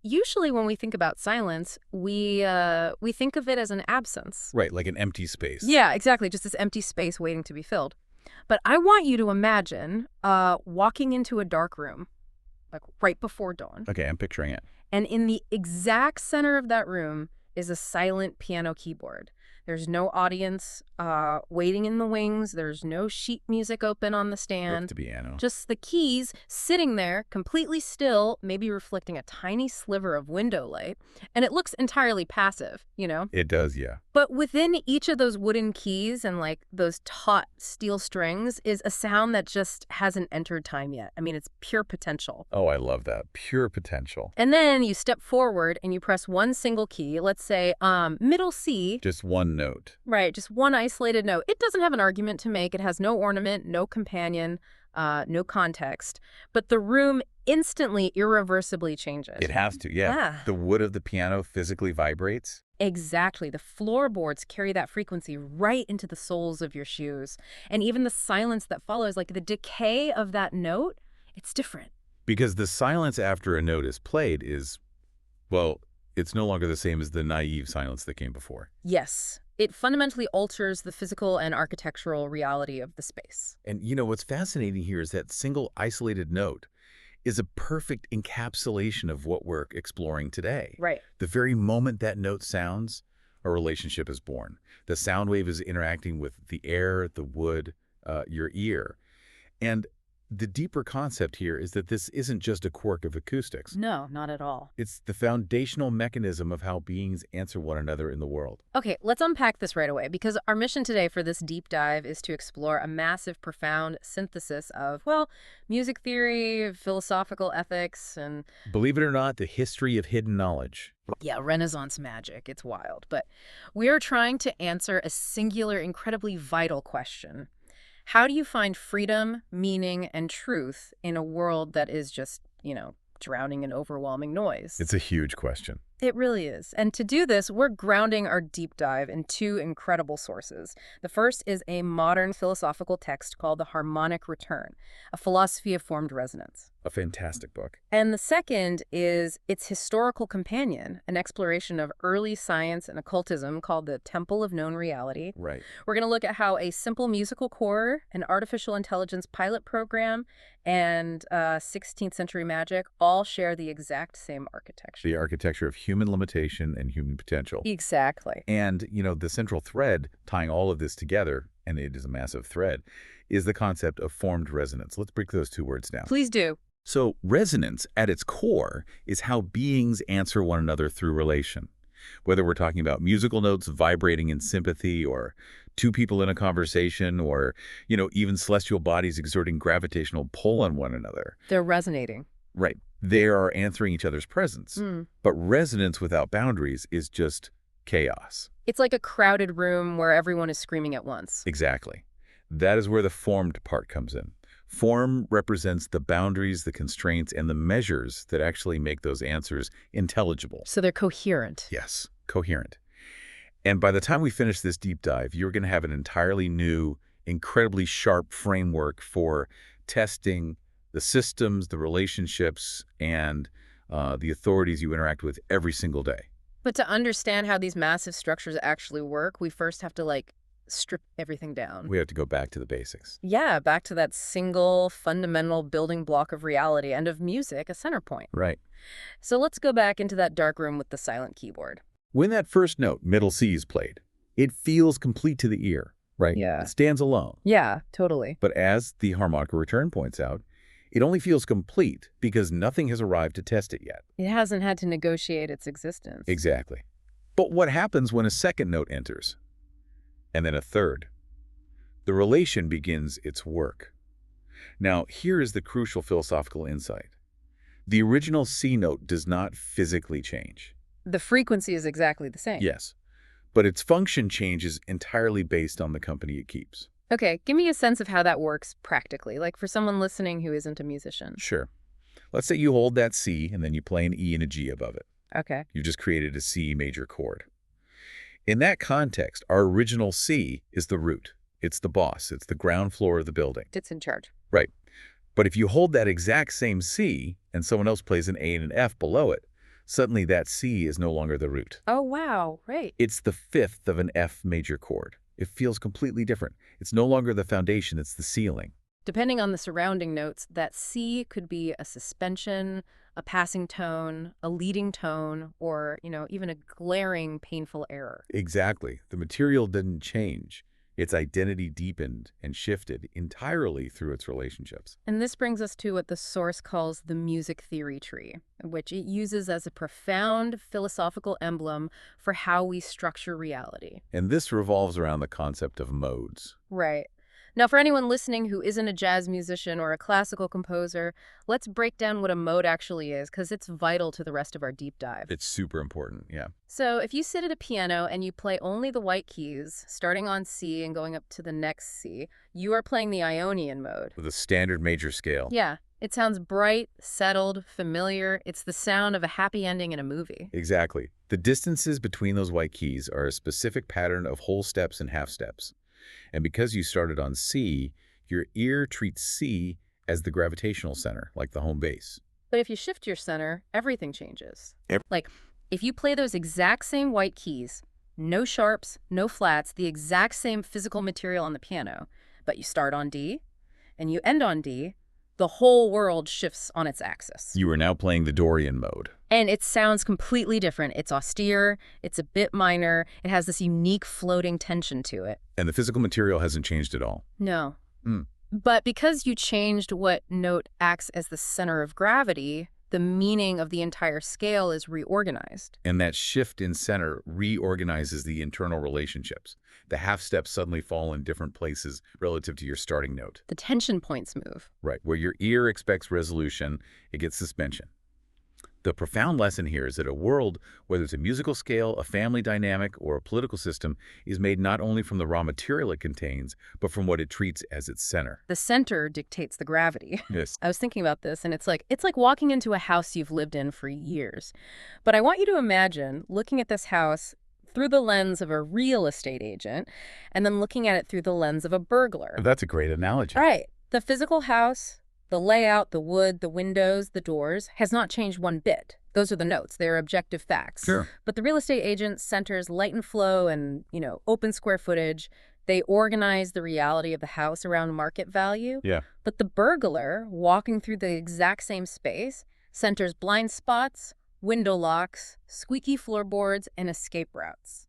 Usually when we think about silence, we think of it as an absence. Right, like an empty space. Yeah, exactly. Just this empty space waiting to be filled. But I want you to imagine walking into a dark room, like right before dawn. Okay, I'm picturing it. And in the exact center of that room is a silent piano keyboard. There's no audience waiting in the wings. There's no sheet music open on the stand. The piano. Just the keys sitting there, completely still, maybe reflecting a tiny sliver of window light. And it looks entirely passive, It does, yeah. But within each of those wooden keys and like those taut steel strings is a sound that just hasn't entered time yet. I mean, it's pure potential. Oh, I love that. Pure potential. And then you step forward and you press one single key, let's say middle C. Just one note. Right, just one isolated note. It doesn't have an argument to make. It has no ornament, no companion, no context. But the room instantly, irreversibly changes. It has to, yeah. The wood of the piano physically vibrates. Exactly. The floorboards carry that frequency right into the soles of your shoes. And even the silence that follows, like the decay of that note, it's different. Because the silence after a note is played is, well, it's no longer the same as the naive silence that came before. Yes. It fundamentally alters the physical and architectural reality of the space. And what's fascinating here is that single isolated note is a perfect encapsulation of what we're exploring today. Right. The very moment that note sounds, a relationship is born. The sound wave is interacting with the air, the wood, your ear. And the deeper concept here is that this isn't just a quirk of acoustics. No, not at all. It's the foundational mechanism of how beings answer one another in the world. Okay, let's unpack this right away, because our mission today for this deep dive is to explore a massive, profound synthesis of, well, music theory, philosophical ethics, and... Believe it or not, the history of hidden knowledge. Yeah, Renaissance magic. It's wild. But we are trying to answer a singular, incredibly vital question. How do you find freedom, meaning, and truth in a world that is just, drowning in overwhelming noise? It's a huge question. It really is. And to do this, we're grounding our deep dive in two incredible sources. The first is a modern philosophical text called The Harmonic Return, a philosophy of formed resonance. A fantastic book. And the second is its historical companion, an exploration of early science and occultism called The Temple of Known Reality. Right. We're going to look at how a simple musical core, an artificial intelligence pilot program, and 16th century magic all share the exact same architecture. The architecture of human limitation and human potential. Exactly. And, the central thread tying all of this together, and it is a massive thread, is the concept of formed resonance. Let's break those two words down. Please do. So resonance, at its core, is how beings answer one another through relation. Whether we're talking about musical notes vibrating in sympathy, or two people in a conversation, or, even celestial bodies exerting gravitational pull on one another. They're resonating. Right. They are answering each other's presence. But resonance without boundaries is just chaos. It's like a crowded room where everyone is screaming at once. Exactly. That is where the formed part comes in. Form represents the boundaries, the constraints, and the measures that actually make those answers intelligible. So they're coherent. Yes, coherent. And by the time we finish this deep dive, you're going to have an entirely new, incredibly sharp framework for testing the systems, the relationships, and the authorities you interact with every single day. But to understand how these massive structures actually work, we first have to, strip everything down. We have to go back to the basics. Yeah, back to that single fundamental building block of reality and of music, a center point. Right. So let's go back into that dark room with the silent keyboard. When that first note, middle C, is played, it feels complete to the ear, right? Yeah. It stands alone. Yeah, totally. But as the Harmonic Return points out, it only feels complete because nothing has arrived to test it yet. It hasn't had to negotiate its existence. Exactly. But what happens when a second note enters? And then a third? The relation begins its work. Now, here is the crucial philosophical insight. The original C note does not physically change. The frequency is exactly the same. Yes, but its function changes entirely based on the company it keeps. Okay, give me a sense of how that works practically, like for someone listening who isn't a musician. Sure. Let's say you hold that C and then you play an E and a G above it. Okay. You've just created a C major chord. In that context, our original C is the root. It's the boss. It's the ground floor of the building. It's in charge. Right. But if you hold that exact same C and someone else plays an A and an F below it, Suddenly that C is no longer the root. Oh, wow, right. It's the fifth of an F major chord. It feels completely different. It's no longer the foundation, it's the ceiling. Depending on the surrounding notes, that C could be a suspension, a passing tone, a leading tone, or, even a glaring, painful error. Exactly. The material didn't change. Its identity deepened and shifted entirely through its relationships. And this brings us to what the source calls the music theory tree, which it uses as a profound philosophical emblem for how we structure reality. And this revolves around the concept of modes. Right. Now, for anyone listening who isn't a jazz musician or a classical composer, let's break down what a mode actually is, because it's vital to the rest of our deep dive. It's super important, yeah. So if you sit at a piano and you play only the white keys, starting on C and going up to the next C, you are playing the Ionian mode. With a standard major scale. Yeah, it sounds bright, settled, familiar. It's the sound of a happy ending in a movie. Exactly. The distances between those white keys are a specific pattern of whole steps and half steps. And because you started on C, your ear treats C as the gravitational center, like the home base. But if you shift your center, everything changes. Like, if you play those exact same white keys, no sharps, no flats, the exact same physical material on the piano, but you start on D and you end on D, the whole world shifts on its axis. You are now playing the Dorian mode. And it sounds completely different. It's austere, it's a bit minor, it has this unique floating tension to it. And the physical material hasn't changed at all. No. Mm. But because you changed what note acts as the center of gravity, the meaning of the entire scale is reorganized. And that shift in center reorganizes the internal relationships. The half steps suddenly fall in different places relative to your starting note. The tension points move. Right. Where your ear expects resolution, it gets suspension. The profound lesson here is that a world, whether it's a musical scale, a family dynamic, or a political system, is made not only from the raw material it contains, but from what it treats as its center. The center dictates the gravity. Yes. I was thinking about this, and it's like walking into a house you've lived in for years. But I want you to imagine looking at this house through the lens of a real estate agent, and then looking at it through the lens of a burglar. That's a great analogy. All right. The physical house, the layout, the wood, the windows, the doors, has not changed one bit. Those are the notes. They're objective facts. Sure. But the real estate agent centers light and flow and, open square footage. They organize the reality of the house around market value. Yeah. But the burglar, walking through the exact same space, centers blind spots, window locks, squeaky floorboards, and escape routes.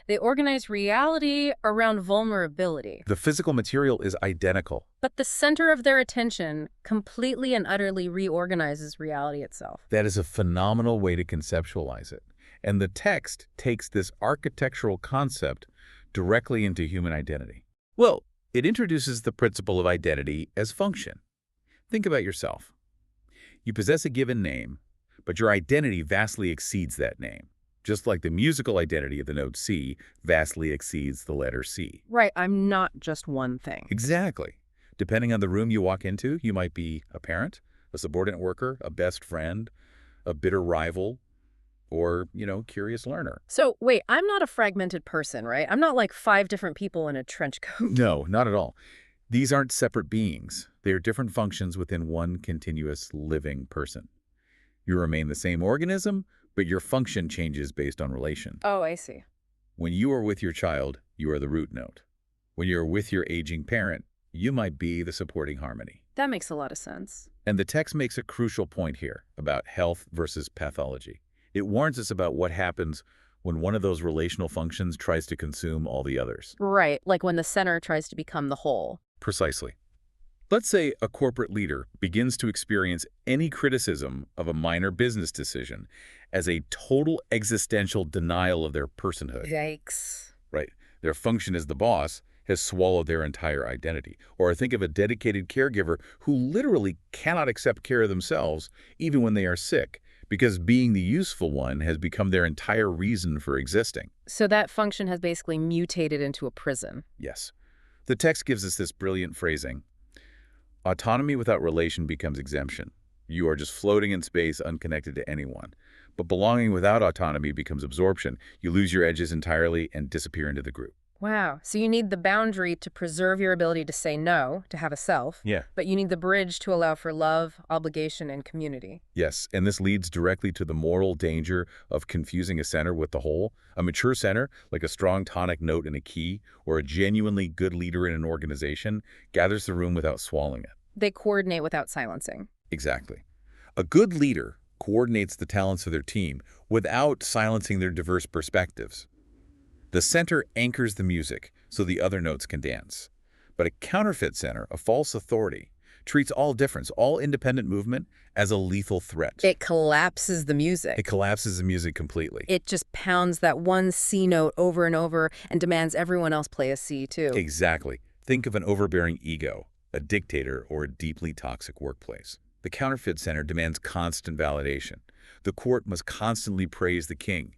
They organize reality around vulnerability. The physical material is identical. But the center of their attention completely and utterly reorganizes reality itself. That is a phenomenal way to conceptualize it. And the text takes this architectural concept directly into human identity. Well, it introduces the principle of identity as function. Think about yourself. You possess a given name, but your identity vastly exceeds that name. Just like the musical identity of the note C vastly exceeds the letter C. Right, I'm not just one thing. Exactly. Depending on the room you walk into, you might be a parent, a subordinate worker, a best friend, a bitter rival, or, curious learner. So, wait, I'm not a fragmented person, right? I'm not like 5 different people in a trench coat. No, not at all. These aren't separate beings. They are different functions within one continuous living person. You remain the same organism, but your function changes based on relation. Oh, I see. When you are with your child, you are the root note. When you're with your aging parent, you might be the supporting harmony. That makes a lot of sense. And the text makes a crucial point here about health versus pathology. It warns us about what happens when one of those relational functions tries to consume all the others. Right, like when the center tries to become the whole. Precisely. Let's say a corporate leader begins to experience any criticism of a minor business decision as a total existential denial of their personhood. Yikes. Right. Their function as the boss has swallowed their entire identity. Or think of a dedicated caregiver who literally cannot accept care of themselves even when they are sick, because being the useful one has become their entire reason for existing. So that function has basically mutated into a prison. Yes. The text gives us this brilliant phrasing. Autonomy without relation becomes exemption. You are just floating in space unconnected to anyone. But belonging without autonomy becomes absorption. You lose your edges entirely and disappear into the group. Wow. So you need the boundary to preserve your ability to say no, to have a self, Yeah. but you need the bridge to allow for love, obligation, and community. Yes, and this leads directly to the moral danger of confusing a center with the whole. A mature center, like a strong tonic note in a key, or a genuinely good leader in an organization, gathers the room without swallowing it. They coordinate without silencing. Exactly. A good leader coordinates the talents of their team without silencing their diverse perspectives. The center anchors the music so the other notes can dance. But a counterfeit center, a false authority, treats all difference, all independent movement, as a lethal threat. It collapses the music. It collapses the music completely. It just pounds that one C note over and over and demands everyone else play a C too. Exactly. Think of an overbearing ego, a dictator, or a deeply toxic workplace. The counterfeit center demands constant validation. The court must constantly praise the king.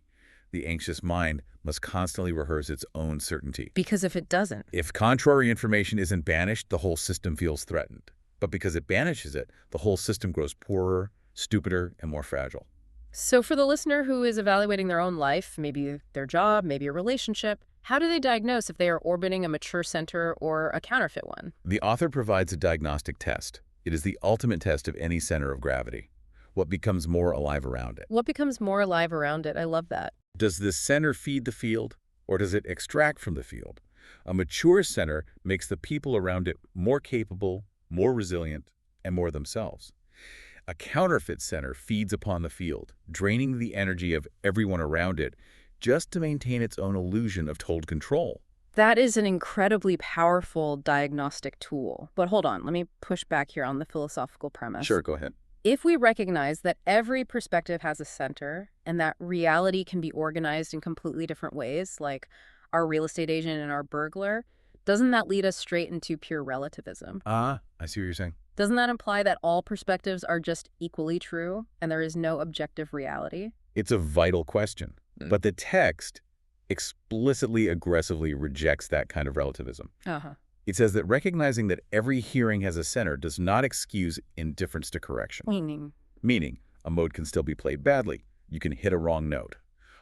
The anxious mind must constantly rehearse its own certainty. Because if it doesn't, If contrary information isn't banished, the whole system feels threatened. But because it banishes it, the whole system grows poorer, stupider, and more fragile. so for the listener who is evaluating their own life, maybe their job, maybe a relationship, how do they diagnose if they are orbiting a mature center or a counterfeit one? The author provides a diagnostic test. It is the ultimate test of any center of gravity. What becomes more alive around it? What becomes more alive around it? I love that. Does this center feed the field, or does it extract from the field? A mature center makes the people around it more capable, more resilient, and more themselves. A counterfeit center feeds upon the field, draining the energy of everyone around it just to maintain its own illusion of total control. That is an incredibly powerful diagnostic tool. But hold on, let me push back here on the philosophical premise. Sure, go ahead. If we recognize that every perspective has a center and that reality can be organized in completely different ways, like our real estate agent and our burglar, doesn't that lead us straight into pure relativism? I see what you're saying. Doesn't that imply that all perspectives are just equally true and there is no objective reality? It's a vital question, but the text explicitly, aggressively rejects that kind of relativism. Uh-huh. It says that recognizing that every hearing has a center does not excuse indifference to correction. Meaning, a mode can still be played badly. You can hit a wrong note.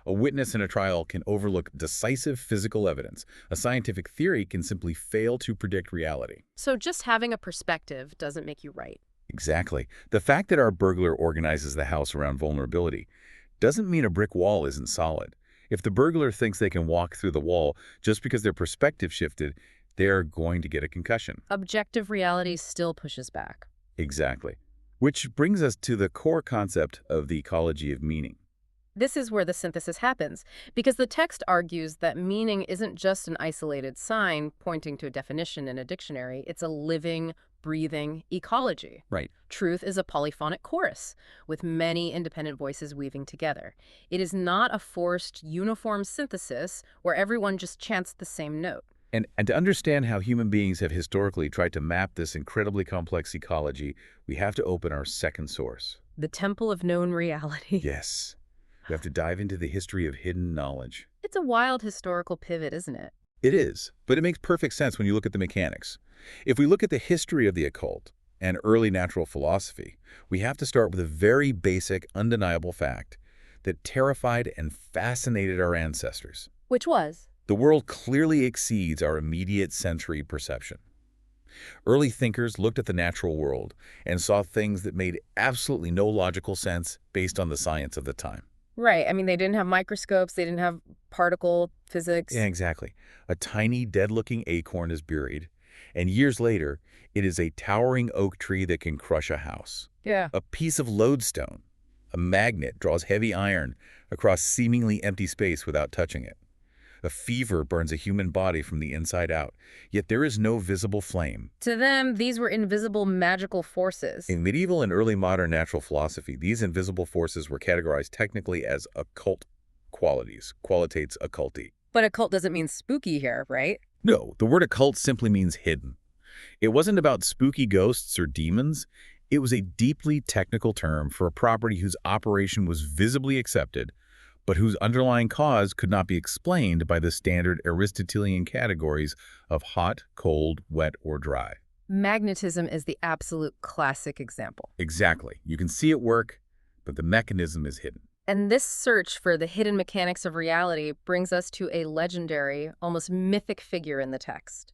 A witness in a trial can overlook decisive physical evidence. A scientific theory can simply fail to predict reality. So just having a perspective doesn't make you right. Exactly. The fact that our burglar organizes the house around vulnerability doesn't mean a brick wall isn't solid. If the burglar thinks they can walk through the wall just because their perspective shifted, they're going to get a concussion. Objective reality still pushes back. Exactly. Which brings us to the core concept of the ecology of meaning. This is where the synthesis happens, because the text argues that meaning isn't just an isolated sign pointing to a definition in a dictionary. It's a living, breathing ecology. Right. Truth is a polyphonic chorus, with many independent voices weaving together. It is not a forced, uniform synthesis where everyone just chants the same note. And to understand how human beings have historically tried to map this incredibly complex ecology, we have to open our second source. The temple of known reality. Yes. We have to dive into the history of hidden knowledge. It's a wild historical pivot, isn't it? It is, but it makes perfect sense when you look at the mechanics. If we look at the history of the occult and early natural philosophy, we have to start with a very basic, undeniable fact that terrified and fascinated our ancestors. Which was? The world clearly exceeds our immediate sensory perception. Early thinkers looked at the natural world and saw things that made absolutely no logical sense based on the science of the time. Right. I mean, they didn't have microscopes. They didn't have particle physics. Yeah, exactly. A tiny, dead-looking acorn is buried, and years later, it is a towering oak tree that can crush a house. Yeah. A piece of lodestone, a magnet, draws heavy iron across seemingly empty space without touching it. A fever burns a human body from the inside out, yet there is no visible flame. To them, these were invisible magical forces. In medieval and early modern natural philosophy, these invisible forces were categorized technically as occult qualities, qualitates occulti. But occult doesn't mean spooky here, right? No, the word occult simply means hidden. It wasn't about spooky ghosts or demons. It was a deeply technical term for a property whose operation was visibly accepted, but whose underlying cause could not be explained by the standard Aristotelian categories of hot, cold, wet, or dry. Magnetism is the absolute classic example. Exactly. You can see it work, but the mechanism is hidden. And this search for the hidden mechanics of reality brings us to a legendary, almost mythic figure in the text,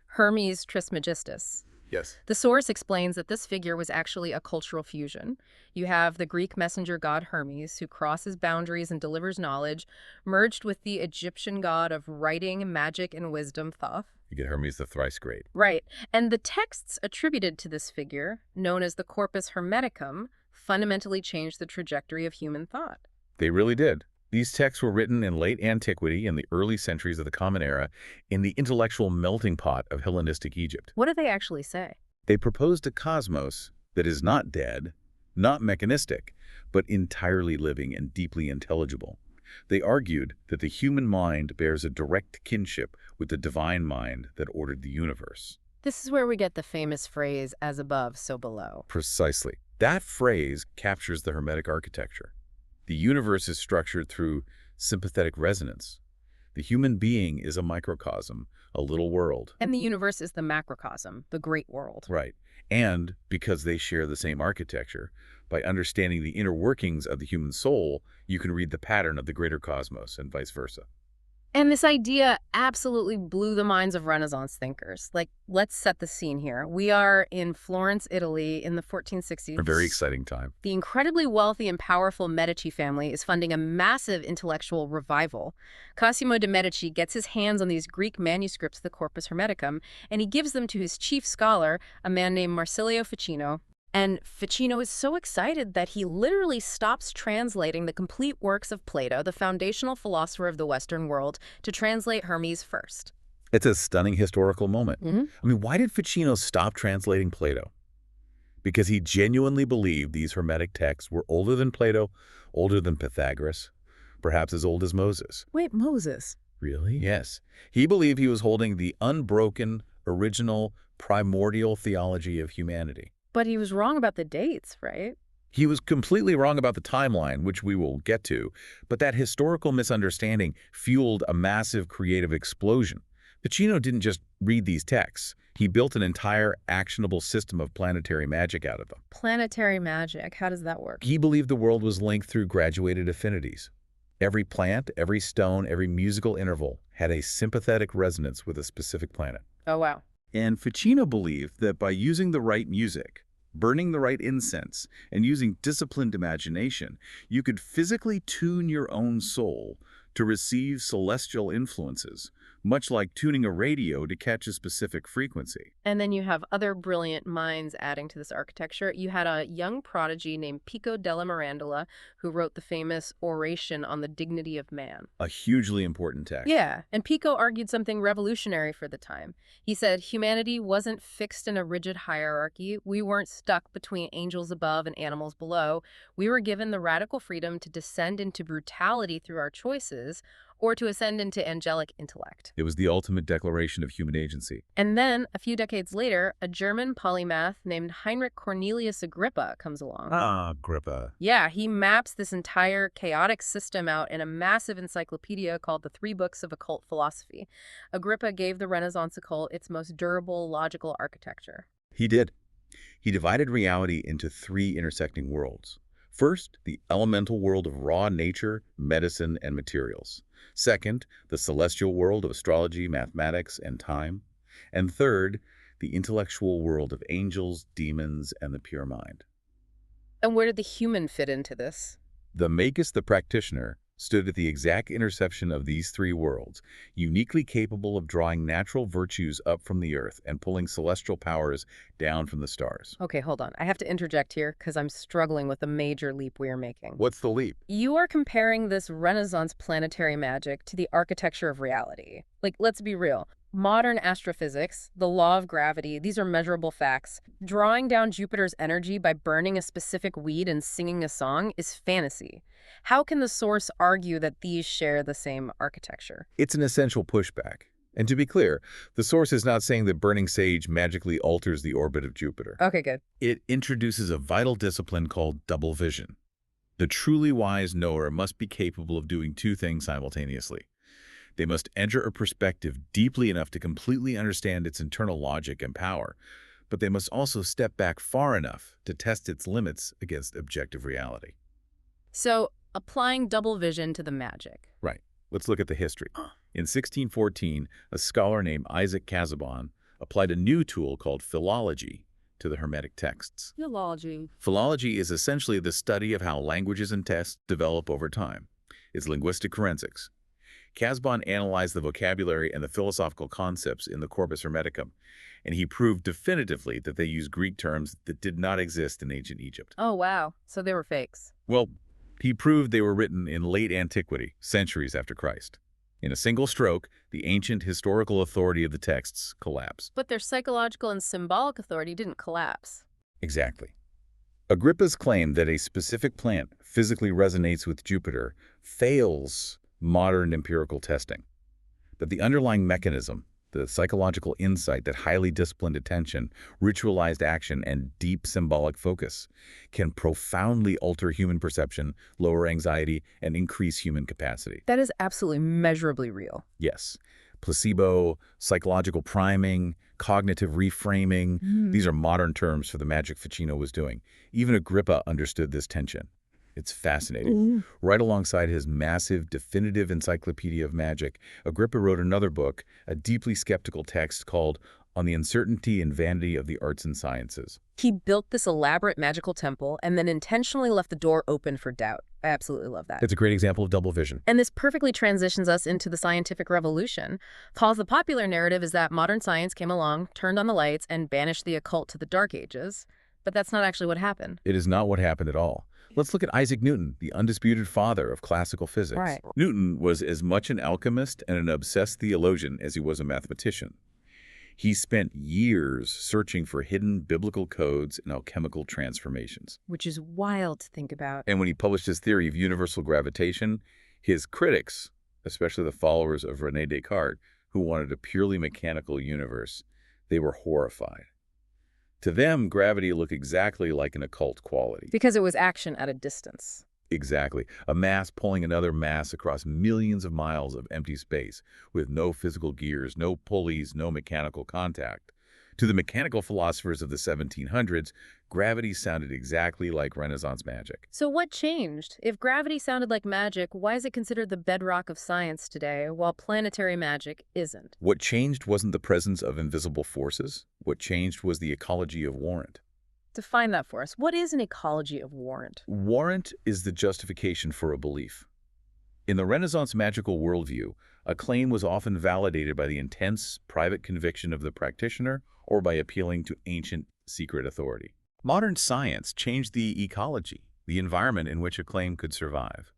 Hermes Trismegistus. Yes. The source explains that this figure was actually a cultural fusion. You have the Greek messenger god Hermes, who crosses boundaries and delivers knowledge, merged with the Egyptian god of writing, magic, and wisdom, Thoth. You get Hermes the thrice great. Right. And the texts attributed to this figure, known as the Corpus Hermeticum, fundamentally changed the trajectory of human thought. They really did. These texts were written in late antiquity in the early centuries of the Common Era in the intellectual melting pot of Hellenistic Egypt. What do they actually say? They proposed a cosmos that is not dead, not mechanistic, but entirely living and deeply intelligible. They argued that the human mind bears a direct kinship with the divine mind that ordered the universe. This is where we get the famous phrase, as above, so below. Precisely. That phrase captures the Hermetic architecture. The universe is structured through sympathetic resonance. The human being is a microcosm, a little world. And the universe is the macrocosm, the great world. Right. And because they share the same architecture, by understanding the inner workings of the human soul, you can read the pattern of the greater cosmos and vice versa. And this idea absolutely blew the minds of Renaissance thinkers. Like, let's set the scene here. We are in Florence, Italy in the 1460s. A very exciting time. The incredibly wealthy and powerful Medici family is funding a massive intellectual revival. Cosimo de' Medici gets his hands on these Greek manuscripts of the Corpus Hermeticum, and he gives them to his chief scholar, a man named Marsilio Ficino. And Ficino is so excited that he literally stops translating the complete works of Plato, the foundational philosopher of the Western world, to translate Hermes first. It's a stunning historical moment. Mm-hmm. I mean, why did Ficino stop translating Plato? Because he genuinely believed these Hermetic texts were older than Plato, older than Pythagoras, perhaps as old as Moses. Wait, Moses? Really? Yes. He believed he was holding the unbroken, original, primordial theology of humanity. But he was wrong about the dates, right? He was completely wrong about the timeline, which we will get to, but that historical misunderstanding fueled a massive creative explosion. Ficino didn't just read these texts. He built an entire actionable system of planetary magic out of them. Planetary magic, how does that work? He believed the world was linked through graduated affinities. Every plant, every stone, every musical interval had a sympathetic resonance with a specific planet. Oh, wow. And Ficino believed that by using the right music, burning the right incense, and using disciplined imagination, you could physically tune your own soul to receive celestial influences, much like tuning a radio to catch a specific frequency. And then you have other brilliant minds adding to this architecture. You had a young prodigy named Pico della Mirandola who wrote the famous Oration on the Dignity of Man. A hugely important text. Yeah, and Pico argued something revolutionary for the time. He said humanity wasn't fixed in a rigid hierarchy. We weren't stuck between angels above and animals below. We were given the radical freedom to descend into brutality through our choices, or to ascend into angelic intellect. It was the ultimate declaration of human agency. And then, a few decades later, a German polymath named Heinrich Cornelius Agrippa comes along. Agrippa. Yeah, he maps this entire chaotic system out in a massive encyclopedia called the Three Books of Occult Philosophy. Agrippa gave the Renaissance occult its most durable, logical architecture. He did. He divided reality into three intersecting worlds. First, the elemental world of raw nature, medicine, and materials. Second, the celestial world of astrology, mathematics, and time. And third, the intellectual world of angels, demons, and the pure mind. And where did the human fit into this? The Magus the practitioner stood at the exact intersection of these three worlds, uniquely capable of drawing natural virtues up from the earth and pulling celestial powers down from the stars. Okay, hold on. I have to interject here because I'm struggling with a major leap we are making. What's the leap? You are comparing this Renaissance planetary magic to the architecture of reality. Like, let's be real. Modern astrophysics, the law of gravity, these are measurable facts. Drawing down Jupiter's energy by burning a specific weed and singing a song is fantasy. How can the source argue that these share the same architecture? It's an essential pushback. And to be clear, the source is not saying that burning sage magically alters the orbit of Jupiter. Okay, good. It introduces a vital discipline called double vision. The truly wise knower must be capable of doing two things simultaneously. They must enter a perspective deeply enough to completely understand its internal logic and power, but they must also step back far enough to test its limits against objective reality. So, applying double vision to the magic. Right. Let's look at the history. In 1614, a scholar named Isaac Casaubon applied a new tool called philology to the Hermetic texts. Philology. Philology is essentially the study of how languages and texts develop over time. It's linguistic forensics. Casaubon analyzed the vocabulary and the philosophical concepts in the Corpus Hermeticum, and he proved definitively that they used Greek terms that did not exist in ancient Egypt. Oh, wow. So they were fakes. Well, he proved they were written in late antiquity, centuries after Christ. In a single stroke, the ancient historical authority of the texts collapsed. But their psychological and symbolic authority didn't collapse. Exactly. Agrippa's claim that a specific plant physically resonates with Jupiter fails modern empirical testing. That the underlying mechanism, the psychological insight that highly disciplined attention, ritualized action, and deep symbolic focus can profoundly alter human perception, lower anxiety, and increase human capacity. That is absolutely measurably real. Yes. Placebo, psychological priming, cognitive reframing, these are modern terms for the magic Ficino was doing. Even Agrippa understood this tension. It's fascinating. Right alongside his massive, definitive encyclopedia of magic, Agrippa wrote another book, a deeply skeptical text called On the Uncertainty and Vanity of the Arts and Sciences. He built this elaborate magical temple and then intentionally left the door open for doubt. I absolutely love that. It's a great example of double vision. And this perfectly transitions us into the scientific revolution. Paul's the popular narrative is that modern science came along, turned on the lights, and banished the occult to the Dark Ages. But that's not actually what happened. It is not what happened at all. Let's look at Isaac Newton, the undisputed father of classical physics. Right. Newton was as much an alchemist and an obsessed theologian as he was a mathematician. He spent years searching for hidden biblical codes and alchemical transformations. Which is wild to think about. And when he published his theory of universal gravitation, his critics, especially the followers of René Descartes, who wanted a purely mechanical universe, they were horrified. To them, gravity looked exactly like an occult quality. Because it was action at a distance. Exactly. A mass pulling another mass across millions of miles of empty space with no physical gears, no pulleys, no mechanical contact. To the mechanical philosophers of the 1700s, gravity sounded exactly like Renaissance magic. So what changed? If gravity sounded like magic, why is it considered the bedrock of science today, while planetary magic isn't? What changed wasn't the presence of invisible forces. What changed was the ecology of warrant. Define that for us. What is an ecology of warrant? Warrant is the justification for a belief. In the Renaissance magical worldview, a claim was often validated by the intense, private conviction of the practitioner or by appealing to ancient, secret authority. Modern science changed the ecology, the environment in which a claim could survive.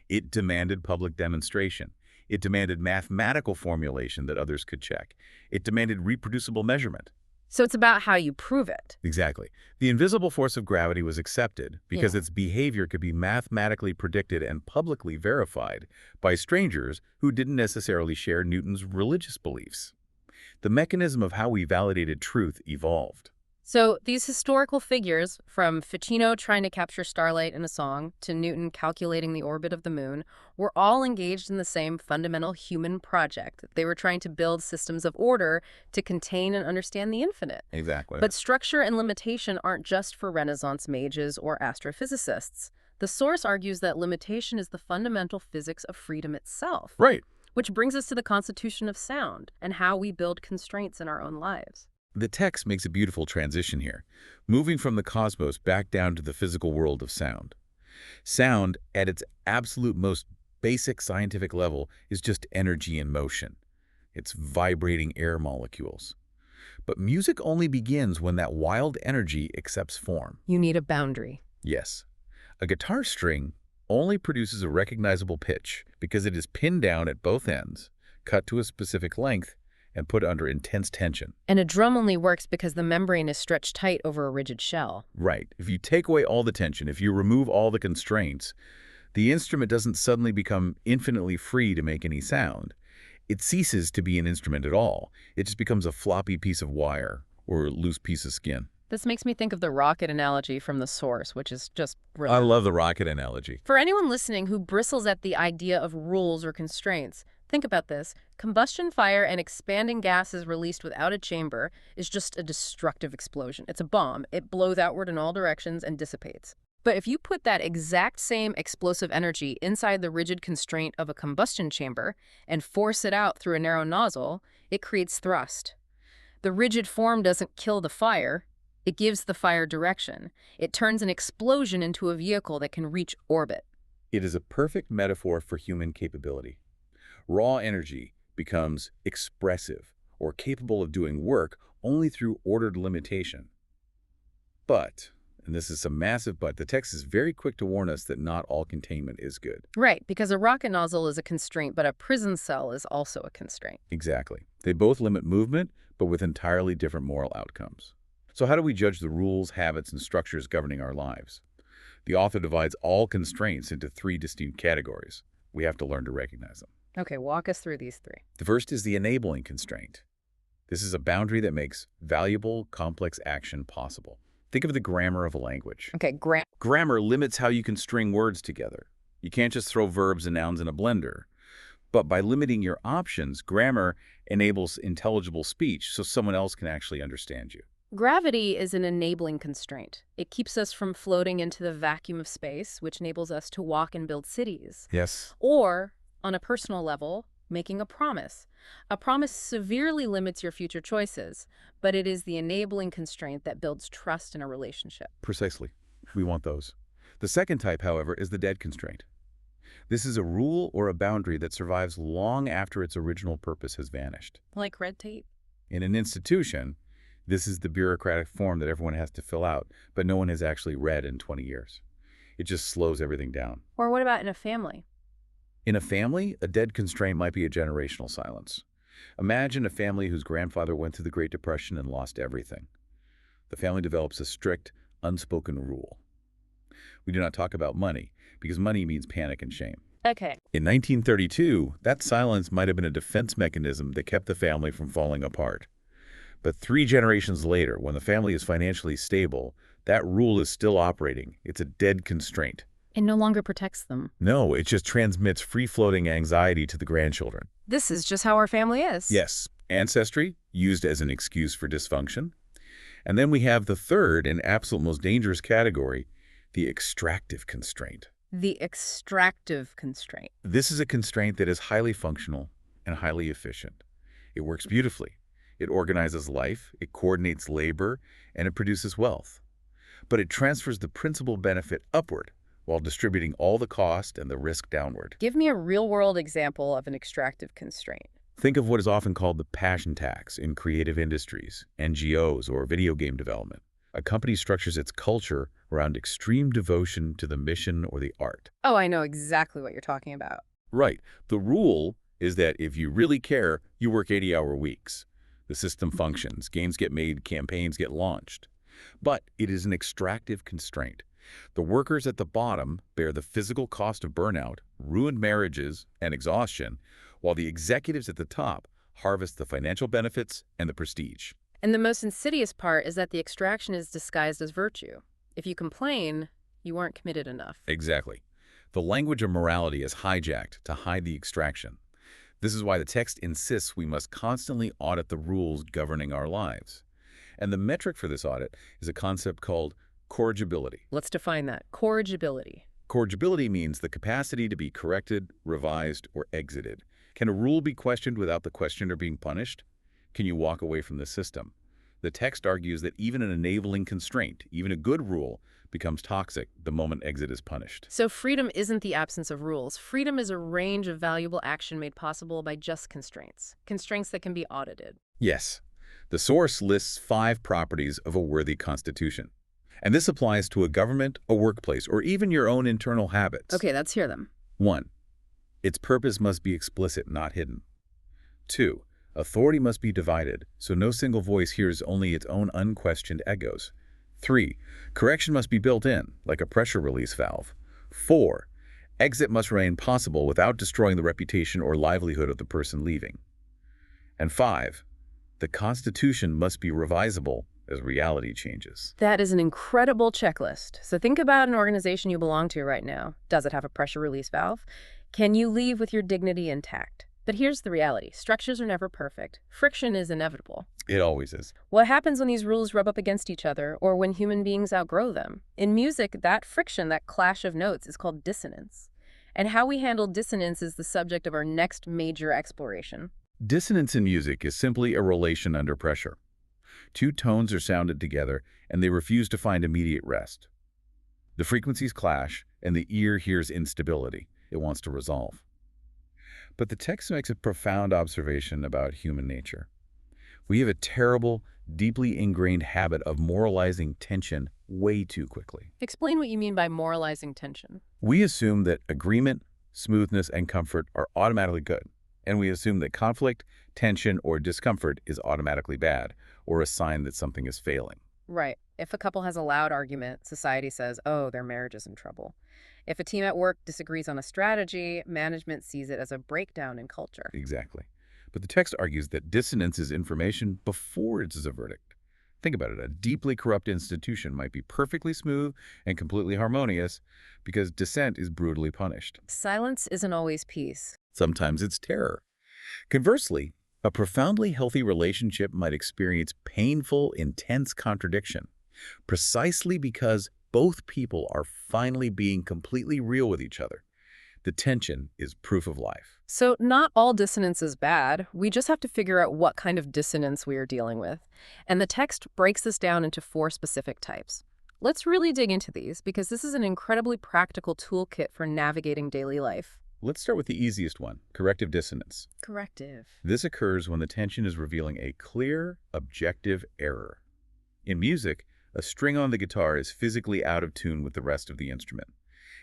It demanded public demonstration. It demanded mathematical formulation that others could check. It demanded reproducible measurement. So it's about how you prove it. Exactly. The invisible force of gravity was accepted because its behavior could be mathematically predicted and publicly verified by strangers who didn't necessarily share Newton's religious beliefs. The mechanism of how we validated truth evolved. So these historical figures, from Ficino trying to capture starlight in a song to Newton calculating the orbit of the moon, were all engaged in the same fundamental human project. They were trying to build systems of order to contain and understand the infinite. Exactly. But structure and limitation aren't just for Renaissance mages or astrophysicists. The source argues that limitation is the fundamental physics of freedom itself. Right. Which brings us to the constitution of sound and how we build constraints in our own lives. The text makes a beautiful transition here, moving from the cosmos back down to the physical world of sound. Sound, at its absolute most basic scientific level, is just energy in motion. It's vibrating air molecules. But music only begins when that wild energy accepts form. You need a boundary. Yes. A guitar string only produces a recognizable pitch because it is pinned down at both ends, cut to a specific length, and put under intense tension. And a drum only works because the membrane is stretched tight over a rigid shell. Right. If you take away all the tension, if you remove all the constraints, the instrument doesn't suddenly become infinitely free to make any sound. It ceases to be an instrument at all. It just becomes a floppy piece of wire or a loose piece of skin. This makes me think of the rocket analogy from the source, which is just brilliant. I love the rocket analogy. For anyone listening who bristles at the idea of rules or constraints, think about this. Combustion fire and expanding gases released without a chamber is just a destructive explosion. It's a bomb. It blows outward in all directions and dissipates. But if you put that exact same explosive energy inside the rigid constraint of a combustion chamber and force it out through a narrow nozzle, it creates thrust. The rigid form doesn't kill the fire, it gives the fire direction. It turns an explosion into a vehicle that can reach orbit. It is a perfect metaphor for human capability. Raw energy becomes expressive or capable of doing work only through ordered limitation. But, and this is a massive but, the text is very quick to warn us that not all containment is good. Right, because a rocket nozzle is a constraint, but a prison cell is also a constraint. Exactly. They both limit movement, but with entirely different moral outcomes. So how do we judge the rules, habits, and structures governing our lives? The author divides all constraints into 3 distinct categories. We have to learn to recognize them. Okay, walk us through these 3. The first is the enabling constraint. This is a boundary that makes valuable, complex action possible. Think of the grammar of a language. Okay, Grammar limits how you can string words together. You can't just throw verbs and nouns in a blender. But by limiting your options, grammar enables intelligible speech so someone else can actually understand you. Gravity is an enabling constraint. It keeps us from floating into the vacuum of space, which enables us to walk and build cities. Yes. Or, on a personal level, making a promise. A promise severely limits your future choices, but it is the enabling constraint that builds trust in a relationship. Precisely. We want those. The second type, however, is the dead constraint. This is a rule or a boundary that survives long after its original purpose has vanished. Like red tape. In an institution, this is the bureaucratic form that everyone has to fill out, but no one has actually read in 20 years. It just slows everything down. Or what about in a family? In a family, a dead constraint might be a generational silence. Imagine a family whose grandfather went through the Great Depression and lost everything. The family develops a strict, unspoken rule. We do not talk about money, because money means panic and shame. Okay. In 1932, that silence might have been a defense mechanism that kept the family from falling apart. But 3 generations later, when the family is financially stable, that rule is still operating. It's a dead constraint. It no longer protects them. No, it just transmits free-floating anxiety to the grandchildren. This is just how our family is. Yes, ancestry, used as an excuse for dysfunction. And then we have the third and absolute most dangerous category, the extractive constraint. The extractive constraint. This is a constraint that is highly functional and highly efficient. It works beautifully. It organizes life, it coordinates labor, and it produces wealth. But it transfers the principal benefit upward, while distributing all the cost and the risk downward. Give me a real-world example of an extractive constraint. Think of what is often called the passion tax in creative industries, NGOs, or video game development. A company structures its culture around extreme devotion to the mission or the art. Oh, I know exactly what you're talking about. Right. The rule is that if you really care, you work 80-hour weeks. The system functions, games get made, campaigns get launched. But it is an extractive constraint. The workers at the bottom bear the physical cost of burnout, ruined marriages, and exhaustion, while the executives at the top harvest the financial benefits and the prestige. And the most insidious part is that the extraction is disguised as virtue. If you complain, you aren't committed enough. Exactly. The language of morality is hijacked to hide the extraction. This is why the text insists we must constantly audit the rules governing our lives. And the metric for this audit is a concept called corrigibility. Let's define that. Corrigibility. Corrigibility means the capacity to be corrected, revised, or exited. Can a rule be questioned without the questioner being punished? Can you walk away from the system? The text argues that even an enabling constraint, even a good rule, becomes toxic the moment exit is punished. So freedom isn't the absence of rules. Freedom is a range of valuable action made possible by just constraints. Constraints that can be audited. Yes. The source lists 5 properties of a worthy constitution. And this applies to a government, a workplace, or even your own internal habits. Okay, let's hear them. 1. Its purpose must be explicit, not hidden. 2. Authority must be divided, so no single voice hears only its own unquestioned echoes. 3. Correction must be built in, like a pressure release valve. 4. Exit must remain possible without destroying the reputation or livelihood of the person leaving. And 5. The Constitution must be revisable as reality changes. That is an incredible checklist. So think about an organization you belong to right now. Does it have a pressure release valve? Can you leave with your dignity intact? But here's the reality. Structures are never perfect. Friction is inevitable. It always is. What happens when these rules rub up against each other or when human beings outgrow them? In music, that friction, that clash of notes, is called dissonance. And how we handle dissonance is the subject of our next major exploration. Dissonance in music is simply a relation under pressure. Two tones are sounded together, and they refuse to find immediate rest. The frequencies clash, and the ear hears instability. It wants to resolve. But the text makes a profound observation about human nature. We have a terrible, deeply ingrained habit of moralizing tension way too quickly. Explain what you mean by moralizing tension. We assume that agreement, smoothness, and comfort are automatically good. And we assume that conflict, tension, or discomfort is automatically bad, or a sign that something is failing. Right. If a couple has a loud argument, society says, oh, their marriage is in trouble. If a team at work disagrees on a strategy, management sees it as a breakdown in culture. Exactly. But the text argues that dissonance is information before it is a verdict. Think about it. A deeply corrupt institution might be perfectly smooth and completely harmonious because dissent is brutally punished. Silence isn't always peace. Sometimes it's terror. Conversely, a profoundly healthy relationship might experience painful, intense contradiction, precisely because both people are finally being completely real with each other. The tension is proof of life. So not all dissonance is bad. We just have to figure out what kind of dissonance we are dealing with. And the text breaks this down into 4 specific types. Let's really dig into these because this is an incredibly practical toolkit for navigating daily life. Let's start with the easiest one, corrective dissonance. Corrective. This occurs when the tension is revealing a clear, objective error. In music, a string on the guitar is physically out of tune with the rest of the instrument.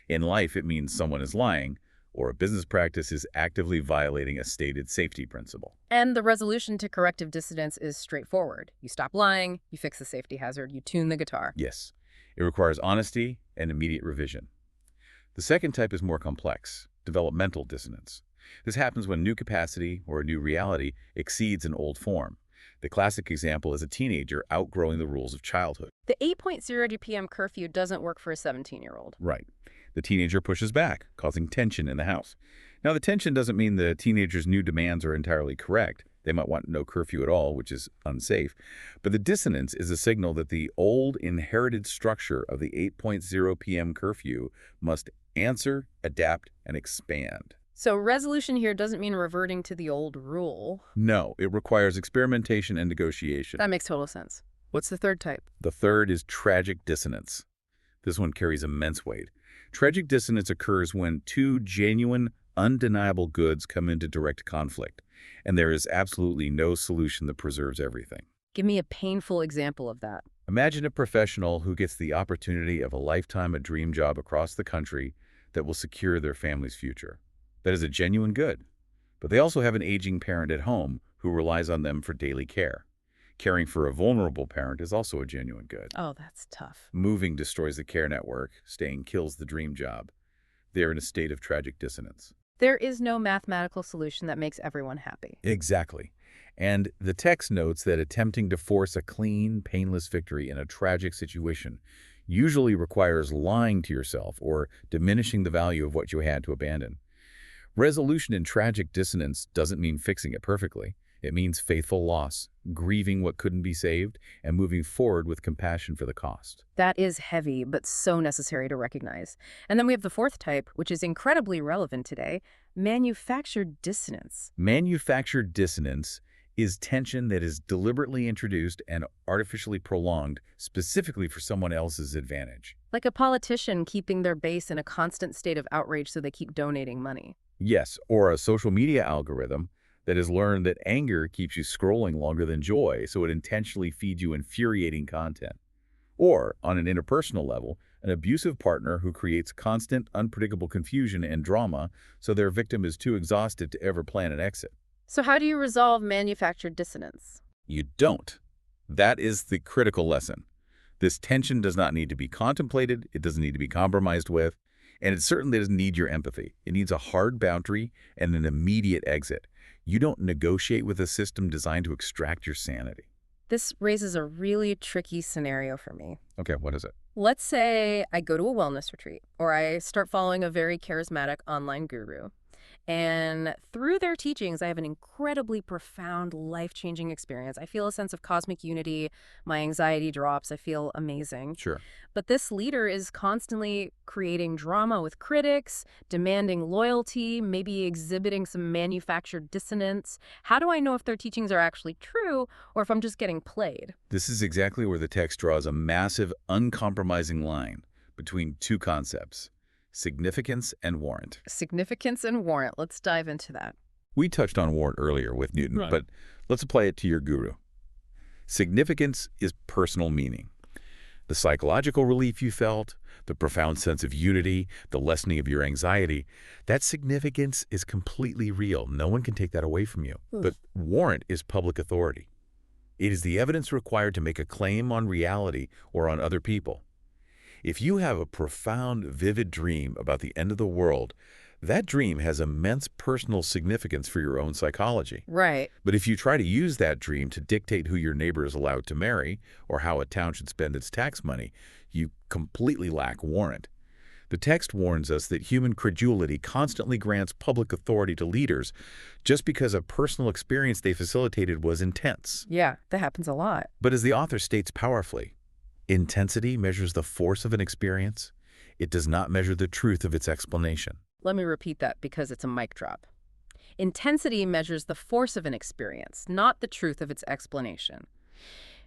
In life, it means someone is lying, or a business practice is actively violating a stated safety principle. And the resolution to corrective dissonance is straightforward. You stop lying, you fix the safety hazard, you tune the guitar. Yes, it requires honesty and immediate revision. The second type is more complex, developmental dissonance. This happens when new capacity or a new reality exceeds an old form. The classic example is a teenager outgrowing the rules of childhood. The 8:00 p.m. curfew doesn't work for a 17-year-old. Right. The teenager pushes back, causing tension in the house. Now, the tension doesn't mean the teenager's new demands are entirely correct. They might want no curfew at all, which is unsafe. But the dissonance is a signal that the old inherited structure of the 8:00 p.m. curfew must answer, adapt, and expand. So resolution here doesn't mean reverting to the old rule. No, it requires experimentation and negotiation. That makes total sense. What's the third type? The third is tragic dissonance. This one carries immense weight. Tragic dissonance occurs when two genuine, undeniable goods come into direct conflict, and there is absolutely no solution that preserves everything. Give me a painful example of that. Imagine a professional who gets the opportunity of a lifetime, a dream job across the country that will secure their family's future. That is a genuine good. But they also have an aging parent at home who relies on them for daily care. Caring for a vulnerable parent is also a genuine good. Oh, that's tough. Moving destroys the care network. Staying kills the dream job. They're in a state of tragic dissonance. There is no mathematical solution that makes everyone happy. Exactly. And the text notes that attempting to force a clean, painless victory in a tragic situation usually requires lying to yourself or diminishing the value of what you had to abandon. Resolution in tragic dissonance doesn't mean fixing it perfectly. It means faithful loss, grieving what couldn't be saved, and moving forward with compassion for the cost. That is heavy, but so necessary to recognize. And then we have the fourth type, which is incredibly relevant today, manufactured dissonance. Manufactured dissonance is tension that is deliberately introduced and artificially prolonged specifically for someone else's advantage. Like a politician keeping their base in a constant state of outrage so they keep donating money. Yes, or a social media algorithm that has learned that anger keeps you scrolling longer than joy, so it intentionally feeds you infuriating content. Or, on an interpersonal level, an abusive partner who creates constant, unpredictable confusion and drama so their victim is too exhausted to ever plan an exit. So how do you resolve manufactured dissonance? You don't. That is the critical lesson. This tension does not need to be contemplated, it doesn't need to be compromised with, and it certainly doesn't need your empathy. It needs a hard boundary and an immediate exit. You don't negotiate with a system designed to extract your sanity. This raises a really tricky scenario for me. Okay, what is it? Let's say I go to a wellness retreat, or I start following a very charismatic online guru. And through their teachings, I have an incredibly profound, life-changing experience. I feel a sense of cosmic unity. My anxiety drops. I feel amazing. Sure. But this leader is constantly creating drama with critics, demanding loyalty, maybe exhibiting some manufactured dissonance. How do I know if their teachings are actually true or if I'm just getting played? This is exactly where the text draws a massive, uncompromising line between two concepts, significance and warrant. Significance and warrant. Let's dive into that. We touched on warrant earlier with Newton, Right. but let's apply it to your guru. Significance is personal meaning. The psychological relief you felt, the profound sense of unity, the lessening of your anxiety, that significance is completely real. No one can take that away from you. But warrant is public authority. It is the evidence required to make a claim on reality or on other people. If you have a profound, vivid dream about the end of the world, that dream has immense personal significance for your own psychology. Right. But if you try to use that dream to dictate who your neighbor is allowed to marry or how a town should spend its tax money, you completely lack warrant. The text warns us that human credulity constantly grants public authority to leaders just because a personal experience they facilitated was intense. Yeah, that happens a lot. But as the author states powerfully, intensity measures the force of an experience. It does not measure the truth of its explanation. Let me repeat that because it's a mic drop. Intensity measures the force of an experience, not the truth of its explanation.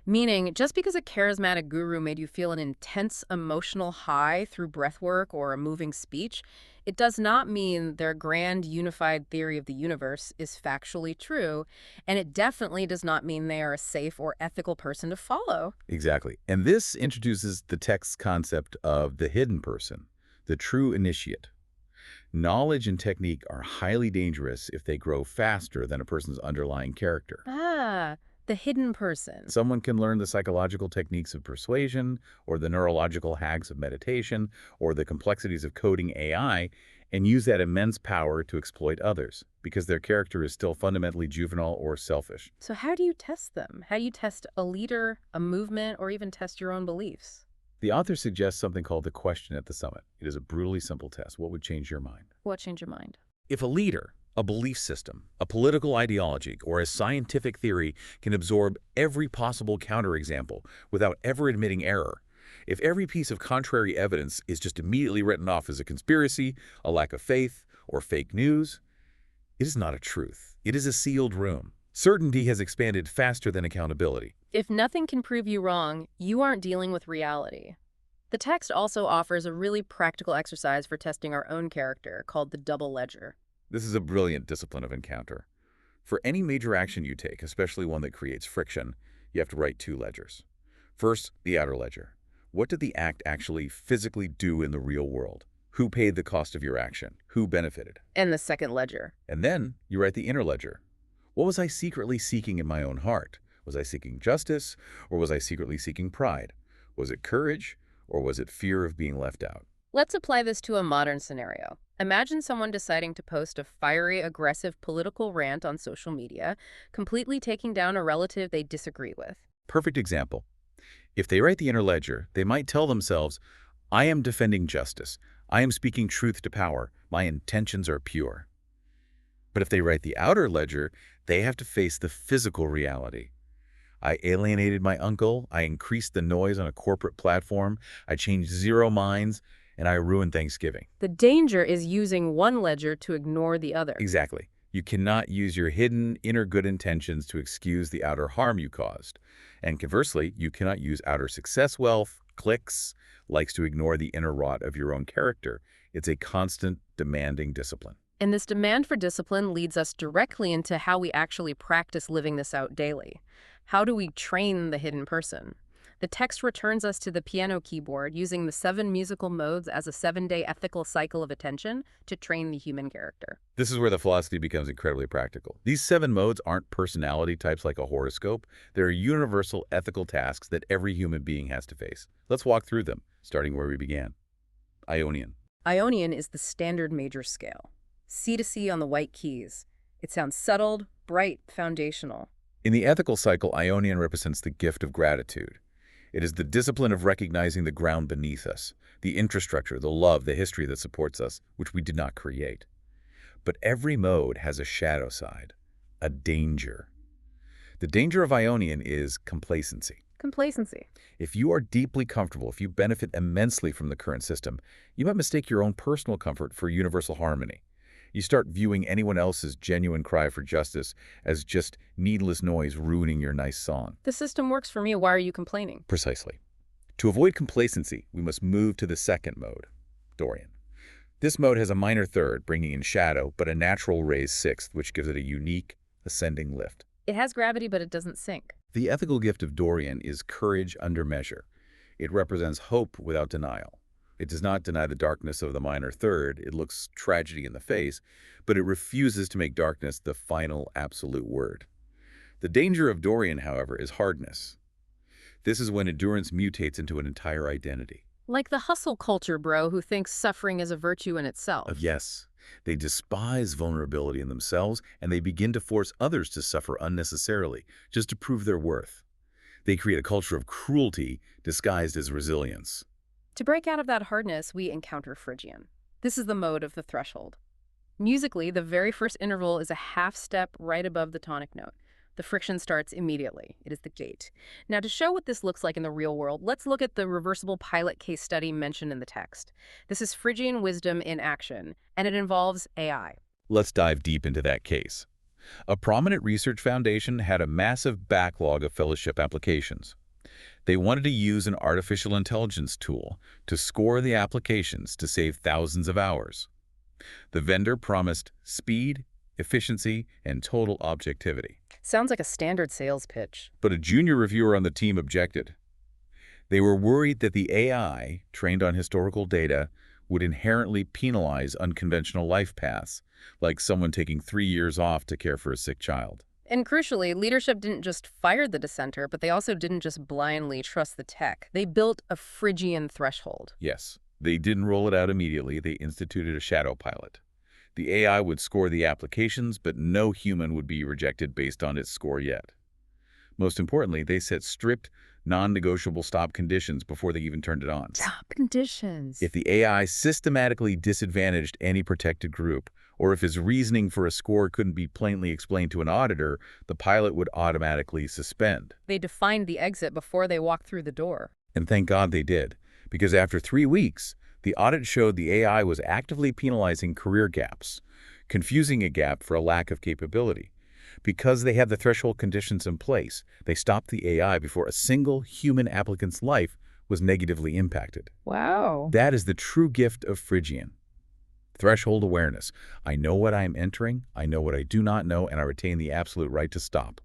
Meaning, just because a charismatic guru made you feel an intense emotional high through breathwork or a moving speech, it does not mean their grand unified theory of the universe is factually true, and it definitely does not mean they are a safe or ethical person to follow. Exactly. And this introduces the text's concept of the hidden person, the true initiate. Knowledge and technique are highly dangerous if they grow faster than a person's underlying character. Ah, the hidden person. Someone can learn the psychological techniques of persuasion, or the neurological hacks of meditation, or the complexities of coding AI, and use that immense power to exploit others, because their character is still fundamentally juvenile or selfish. So how do you test them? How do you test a leader, a movement, or even test your own beliefs? The author suggests something called the question at the summit. It is a brutally simple test. What would change your mind? What changed your mind? If a leader, a belief system, a political ideology, or a scientific theory can absorb every possible counterexample without ever admitting error, if every piece of contrary evidence is just immediately written off as a conspiracy, a lack of faith, or fake news, it is not a truth. It is a sealed room. Certainty has expanded faster than accountability. If nothing can prove you wrong, you aren't dealing with reality. The text also offers a really practical exercise for testing our own character called the double ledger. This is a brilliant discipline of encounter. For any major action you take, especially one that creates friction, you have to write two ledgers. First, the outer ledger. What did the act actually physically do in the real world? Who paid the cost of your action? Who benefited? And the second ledger. And then you write the inner ledger. What was I secretly seeking in my own heart? Was I seeking justice, or was I secretly seeking pride? Was it courage, or was it fear of being left out? Let's apply this to a modern scenario. Imagine someone deciding to post a fiery, aggressive political rant on social media, completely taking down a relative they disagree with. Perfect example. If they write the inner ledger, they might tell themselves, I am defending justice. I am speaking truth to power. My intentions are pure. But if they write the outer ledger, they have to face the physical reality. I alienated my uncle, I increased the noise on a corporate platform, I changed 0 minds, and I ruined Thanksgiving. The danger is using one ledger to ignore the other. Exactly. You cannot use your hidden inner good intentions to excuse the outer harm you caused. And conversely, you cannot use outer success wealth, clicks, likes to ignore the inner rot of your own character. It's a constant, demanding discipline. And this demand for discipline leads us directly into how we actually practice living this out daily. How do we train the hidden person? The text returns us to the piano keyboard, using the 7 musical modes as a 7-day ethical cycle of attention to train the human character. This is where the philosophy becomes incredibly practical. These 7 modes aren't personality types like a horoscope. They're universal ethical tasks that every human being has to face. Let's walk through them, starting where we began. Ionian. Ionian is the standard major scale. C to C on the white keys. It sounds settled, bright, foundational. In the ethical cycle, Ionian represents the gift of gratitude. It is the discipline of recognizing the ground beneath us, the infrastructure, the love, the history that supports us, which we did not create. But every mode has a shadow side, a danger. The danger of Ionian is complacency. Complacency. If you are deeply comfortable, if you benefit immensely from the current system, you might mistake your own personal comfort for universal harmony. You start viewing anyone else's genuine cry for justice as just needless noise ruining your nice song. The system works for me. Why are you complaining? Precisely. To avoid complacency, we must move to the second mode, Dorian. This mode has a minor third, bringing in shadow, but a natural raised sixth, which gives it a unique, ascending lift. It has gravity, but it doesn't sink. The ethical gift of Dorian is courage under measure. It represents hope without denial. It does not deny the darkness of the minor third. It looks tragedy in the face, but it refuses to make darkness the final absolute word. The danger of Dorian, however, is hardness. This is when endurance mutates into an entire identity. Like the hustle culture bro who thinks suffering is a virtue in itself. Yes, they despise vulnerability in themselves, and they begin to force others to suffer unnecessarily, just to prove their worth. They create a culture of cruelty disguised as resilience. To break out of that hardness, we encounter Phrygian. This is the mode of the threshold. Musically, the very first interval is a half step right above the tonic note. The friction starts immediately. It is the gate. Now, to show what this looks like in the real world, let's look at the reversible pilot case study mentioned in the text. This is Phrygian wisdom in action, and it involves AI. Let's dive deep into that case. A prominent research foundation had a massive backlog of fellowship applications. They wanted to use an artificial intelligence tool to score the applications to save thousands of hours. The vendor promised speed, efficiency, and total objectivity. Sounds like a standard sales pitch. But a junior reviewer on the team objected. They were worried that the AI, trained on historical data, would inherently penalize unconventional life paths, like someone taking 3 years off to care for a sick child. And crucially, leadership didn't just fire the dissenter, but they also didn't just blindly trust the tech. They built a Phrygian threshold. Yes, they didn't roll it out immediately. They instituted a shadow pilot. The AI would score the applications, but no human would be rejected based on its score yet. Most importantly, they set strict, non-negotiable stop conditions before they even turned it on. Stop conditions. If the AI systematically disadvantaged any protected group, or if his reasoning for a score couldn't be plainly explained to an auditor, the pilot would automatically suspend. They defined the exit before they walked through the door. And thank God they did, because after 3 weeks, the audit showed the AI was actively penalizing career gaps, confusing a gap for a lack of capability. Because they had the threshold conditions in place, they stopped the AI before a single human applicant's life was negatively impacted. Wow. That is the true gift of Phrygian. Threshold awareness. I know what I am entering, I know what I do not know, and I retain the absolute right to stop.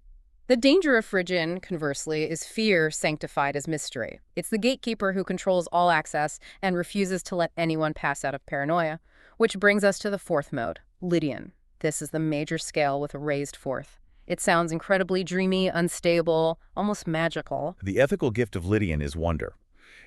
The danger of Phrygian, conversely, is fear sanctified as mystery. It's the gatekeeper who controls all access and refuses to let anyone pass out of paranoia. Which brings us to the fourth mode, Lydian. This is the major scale with a raised fourth. It sounds incredibly dreamy, unstable, almost magical. The ethical gift of Lydian is wonder.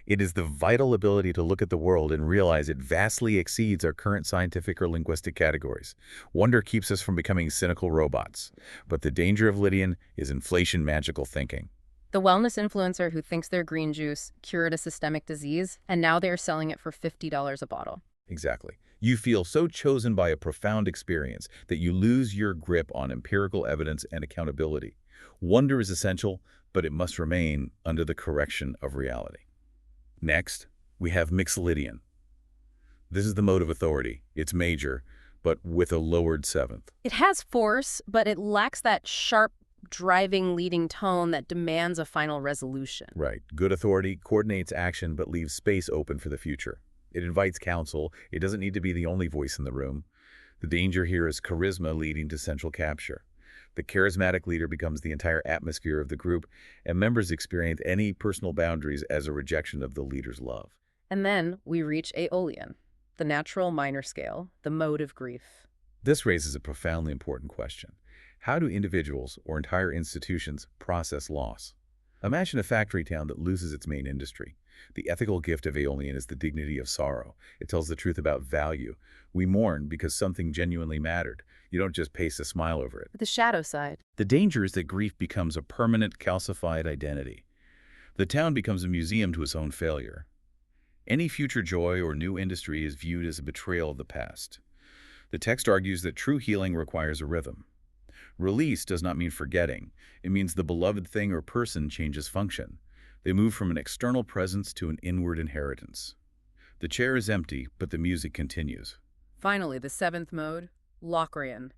It is the vital ability to look at the world and realize it vastly exceeds our current scientific or linguistic categories. Wonder keeps us from becoming cynical robots. But the danger of Lydian is inflation magical thinking. The wellness influencer who thinks their green juice cured a systemic disease, and now they are selling it for $50 a bottle. Exactly. You feel so chosen by a profound experience that you lose your grip on empirical evidence and accountability. Wonder is essential, but it must remain under the correction of reality. Next, we have Mixolydian. This is the mode of authority. It's major, but with a lowered seventh. It has force, but it lacks that sharp, driving, leading tone that demands a final resolution. Right. Good authority coordinates action but leaves space open for the future. It invites counsel. It doesn't need to be the only voice in the room. The danger here is charisma leading to central capture. The charismatic leader becomes the entire atmosphere of the group, and members experience any personal boundaries as a rejection of the leader's love. And then we reach Aeolian, the natural minor scale, the mode of grief. This raises a profoundly important question. How do individuals or entire institutions process loss? Imagine a factory town that loses its main industry. The ethical gift of Aeolian is the dignity of sorrow. It tells the truth about value. We mourn because something genuinely mattered. You don't just paste a smile over it. The shadow side. The danger is that grief becomes a permanent, calcified identity. The town becomes a museum to its own failure. Any future joy or new industry is viewed as a betrayal of the past. The text argues that true healing requires a rhythm. Release does not mean forgetting. It means the beloved thing or person changes function. They move from an external presence to an inward inheritance. The chair is empty, but the music continues. Finally, the seventh mode, Locrian.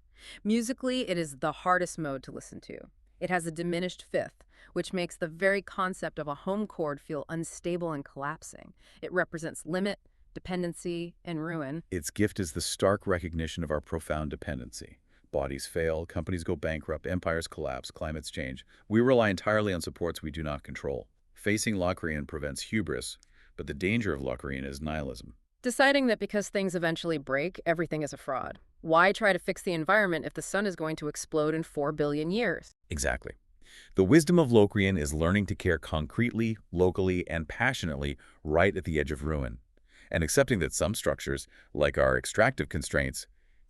Musically, it is the hardest mode to listen to. It has a diminished fifth, which makes the very concept of a home chord feel unstable and collapsing. It represents limit, dependency, and ruin. Its gift is the stark recognition of our profound dependency. Bodies fail, companies go bankrupt, empires collapse, climates change. We rely entirely on supports we do not control. Facing Locrian prevents hubris, but the danger of Locrian is nihilism. Deciding that because things eventually break, everything is a fraud. Why try to fix the environment if the sun is going to explode in 4 billion years? Exactly. The wisdom of Locrian is learning to care concretely, locally, and passionately right at the edge of ruin, and accepting that some structures, like our extractive constraints,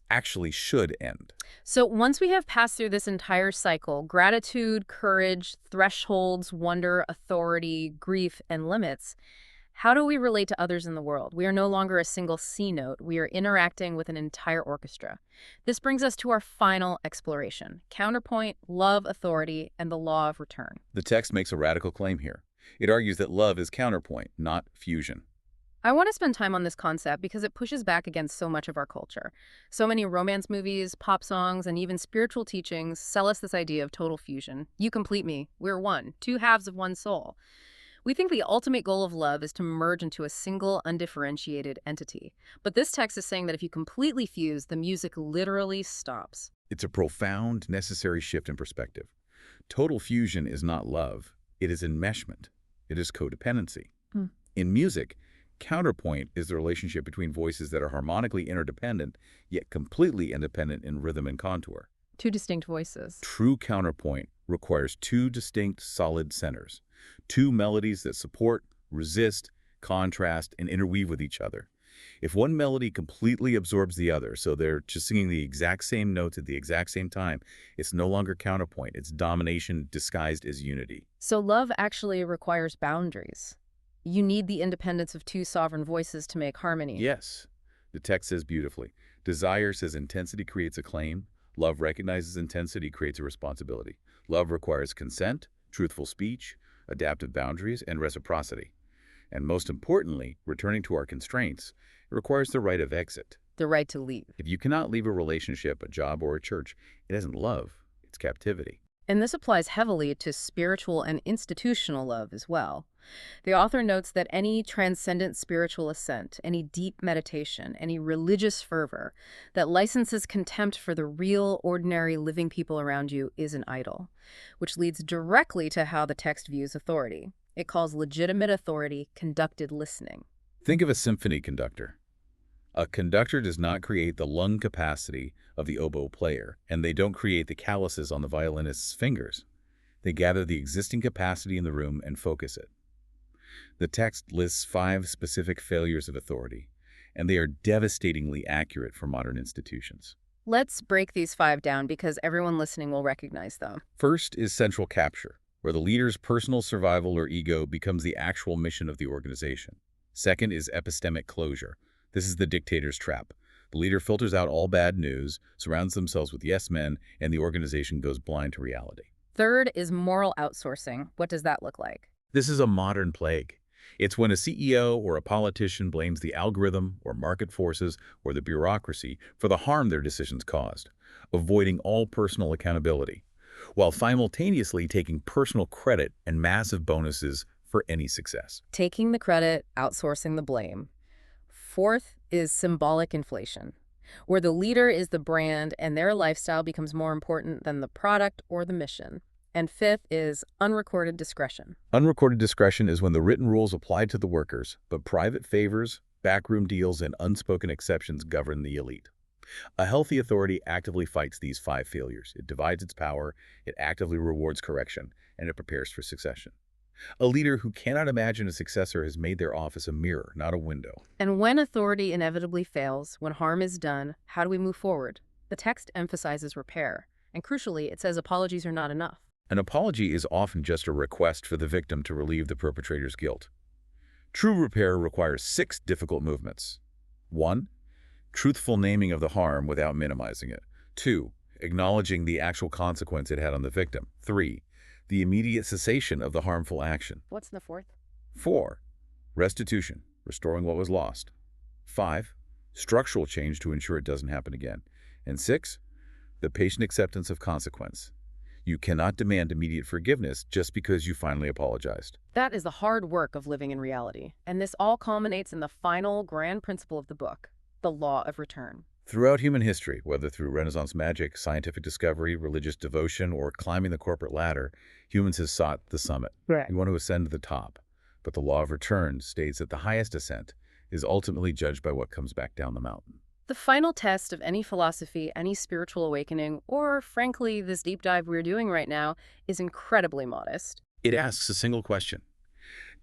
actually should end. So once we have passed through this entire cycle, gratitude, courage, thresholds, wonder, authority, grief, and limits, how do we relate to others in the world? We are no longer a single C note. We are interacting with an entire orchestra. This brings us to our final exploration: counterpoint, love, authority, and the law of return. The text makes a radical claim here. It argues that love is counterpoint, not fusion. I want to spend time on this concept because it pushes back against so much of our culture. So many romance movies, pop songs, and even spiritual teachings sell us this idea of total fusion. You complete me. We're one, two halves of one soul. We think the ultimate goal of love is to merge into a single, undifferentiated entity. But this text is saying that if you completely fuse, the music literally stops. It's a profound, necessary shift in perspective. Total fusion is not love. It is enmeshment. It is codependency. In music, counterpoint is the relationship between voices that are harmonically interdependent, yet completely independent in rhythm and contour. Two distinct voices. True counterpoint requires two distinct, solid centers. Two melodies that support, resist, contrast, and interweave with each other. If one melody completely absorbs the other, so they're just singing the exact same notes at the exact same time, it's no longer counterpoint. It's domination disguised as unity. So love actually requires boundaries. You need the independence of two sovereign voices to make harmony. Yes, the text says beautifully. Desire says intensity creates a claim. Love recognizes intensity creates a responsibility. Love requires consent, truthful speech, adaptive boundaries, and reciprocity. And most importantly, returning to our constraints, it requires the right of exit. The right to leave. If you cannot leave a relationship, a job, or a church, it isn't love, it's captivity. And this applies heavily to spiritual and institutional love as well. The author notes that any transcendent spiritual ascent, any deep meditation, any religious fervor that licenses contempt for the real, ordinary, living people around you is an idol, which leads directly to how the text views authority. It calls legitimate authority conducted listening. Think of a symphony conductor. A conductor does not create the lung capacity of the oboe player, and they don't create the calluses on the violinist's fingers. They gather the existing capacity in the room and focus it. The text lists 5 specific failures of authority, and they are devastatingly accurate for modern institutions. Let's break these 5 down because everyone listening will recognize them. First is central capture, where the leader's personal survival or ego becomes the actual mission of the organization. Second is epistemic closure. This is the dictator's trap. The leader filters out all bad news, surrounds themselves with yes men, and the organization goes blind to reality. Third is moral outsourcing. What does that look like? This is a modern plague. It's when a CEO or a politician blames the algorithm or market forces or the bureaucracy for the harm their decisions caused, avoiding all personal accountability, while simultaneously taking personal credit and massive bonuses for any success. Taking the credit, outsourcing the blame. Fourth is symbolic inflation, where the leader is the brand and their lifestyle becomes more important than the product or the mission. And fifth is unrecorded discretion. Unrecorded discretion is when the written rules apply to the workers, but private favors, backroom deals, and unspoken exceptions govern the elite. A healthy authority actively fights these 5 failures. It divides its power, it actively rewards correction, and it prepares for succession. A leader who cannot imagine a successor has made their office a mirror, not a window. And when authority inevitably fails, when harm is done, how do we move forward? The text emphasizes repair, and crucially, it says apologies are not enough. An apology is often just a request for the victim to relieve the perpetrator's guilt. True repair requires 6 difficult movements. 1. truthful naming of the harm without minimizing it. 2. Acknowledging the actual consequence it had on the victim. 3. The immediate cessation of the harmful action. What's in the fourth? 4. Restitution, restoring what was lost. 5. Structural change to ensure it doesn't happen again. And 6. The patient acceptance of consequence. You cannot demand immediate forgiveness just because you finally apologized. That is the hard work of living in reality, and this all culminates in the final grand principle of the book, the law of return. Throughout human history, whether through Renaissance magic, scientific discovery, religious devotion, or climbing the corporate ladder, humans have sought the summit. Right. We want to ascend to the top. But the law of return states that the highest ascent is ultimately judged by what comes back down the mountain. The final test of any philosophy, any spiritual awakening, or frankly, this deep dive we're doing right now, is incredibly modest. It asks a single question.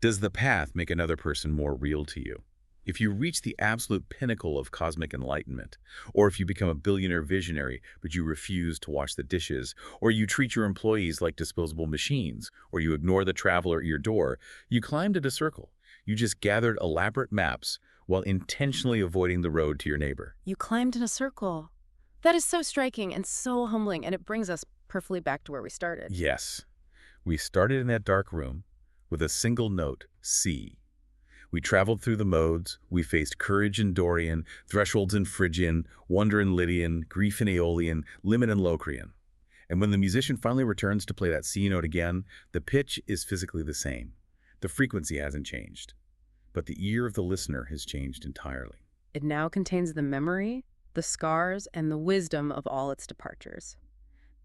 Does the path make another person more real to you? If you reach the absolute pinnacle of cosmic enlightenment, or if you become a billionaire visionary but you refuse to wash the dishes, or you treat your employees like disposable machines, or you ignore the traveler at your door, you climbed a circle. You just gathered elaborate maps while intentionally avoiding the road to your neighbor. You climbed in a circle. That is so striking and so humbling, and it brings us perfectly back to where we started. Yes, we started in that dark room with a single note, C. We traveled through the modes, we faced courage in Dorian, thresholds in Phrygian, wonder in Lydian, grief in Aeolian, limit in Locrian. And when the musician finally returns to play that C note again, the pitch is physically the same. The frequency hasn't changed, but the ear of the listener has changed entirely. It now contains the memory, the scars, and the wisdom of all its departures.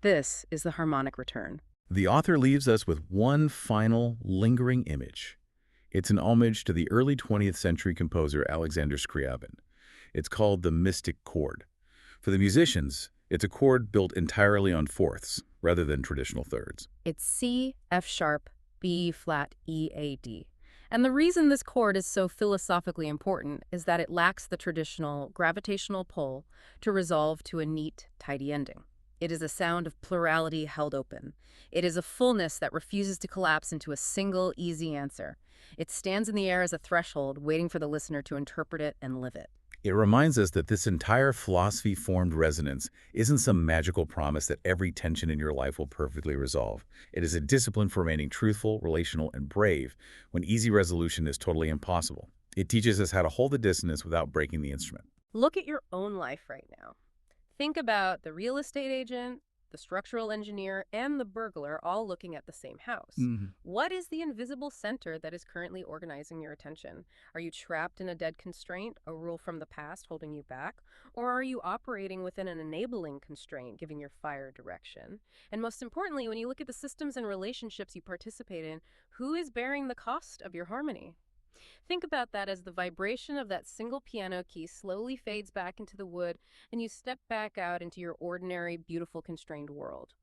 This is the harmonic return. The author leaves us with one final, lingering image. It's an homage to the early 20th century composer Alexander Scriabin. It's called the mystic chord. For the musicians, it's a chord built entirely on fourths, rather than traditional thirds. It's C, F sharp, B flat, E, A, D. And the reason this chord is so philosophically important is that it lacks the traditional gravitational pull to resolve to a neat, tidy ending. It is a sound of plurality held open. It is a fullness that refuses to collapse into a single, easy answer. It stands in the air as a threshold, waiting for the listener to interpret it and live it. It reminds us that this entire philosophy-formed resonance isn't some magical promise that every tension in your life will perfectly resolve. It is a discipline for remaining truthful, relational, and brave when easy resolution is totally impossible. It teaches us how to hold the dissonance without breaking the instrument. Look at your own life right now. Think about the real estate agent, the structural engineer, and the burglar all looking at the same house. What is the invisible center that is currently organizing your attention? Are you trapped in a dead constraint, a rule from the past holding you back? Or are you operating within an enabling constraint, giving your fire direction? And most importantly, when you look at the systems and relationships you participate in, who is bearing the cost of your harmony? Think about that as the vibration of that single piano key slowly fades back into the wood and you step back out into your ordinary, beautiful, constrained world.